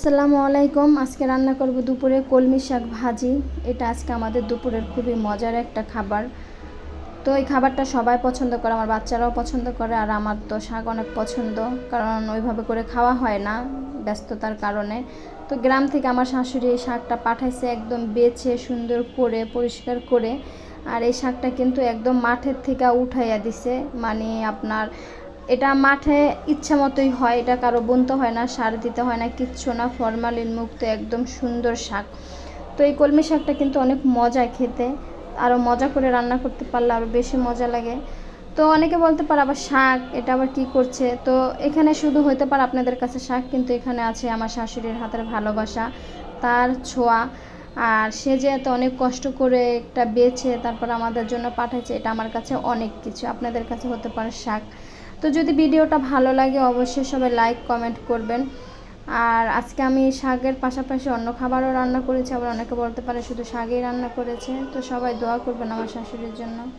আসসালামু আলাইকুম। আজকে রান্না করব দুপুরে কলমি শাক ভাজি। এটা আজকে আমাদের দুপুরের খুবই মজার একটা খাবার। তো এই খাবারটা সবাই পছন্দ করে, আমার বাচ্চারাও পছন্দ করে, আর আমার তো শাক অনেক পছন্দ, কারণ ওইভাবে করে খাওয়া হয় না ব্যস্ততার কারণে। তো গ্রাম থেকে আমার শাশুড়ি এই শাকটা পাঠাইছে, একদম বেছে সুন্দর করে পরিষ্কার করে। আর এই শাকটা কিন্তু একদম মাঠের থেকে উঠাইয়া দিছে, মানে আপনার এটা মাঠে ইচ্ছা মতোই হয়, এটা কারো বুনতে হয় না, সার দিতে হয় না, কিচ্ছু না, ফরমালিন মুক্ত একদম সুন্দর শাক। তো এই কলমি শাকটা কিন্তু অনেক মজা খেতে, আরও মজা করে রান্না করতে পারলে আরও বেশি মজা লাগে। তো অনেকে বলতে পারে আবার শাক, এটা আবার কী করছে। তো এখানে শুধু হতে পারে আপনাদের কাছে শাক, কিন্তু এখানে আছে আমার শাশুড়ির হাতের ভালোবাসা, তার ছোঁয়া। আর সে যে এত অনেক কষ্ট করে একটা বেছে তারপর আমাদের জন্য পাঠাচ্ছে, এটা আমার কাছে অনেক কিছু, আপনাদের কাছে হতে পারে শাক। তো যদি ভিডিওটা ভালো লাগে অবশ্যই সবাই লাইক কমেন্ট করবেন। আর আজকে আমি শাকের পাশাপাশি অন্য খাবারও রান্না করেছি, আবার অনেকে বলতে পারে শুধু শাকই রান্না করেছে। তো সবাই দোয়া করবেন আমার শাশুড়ির জন্য।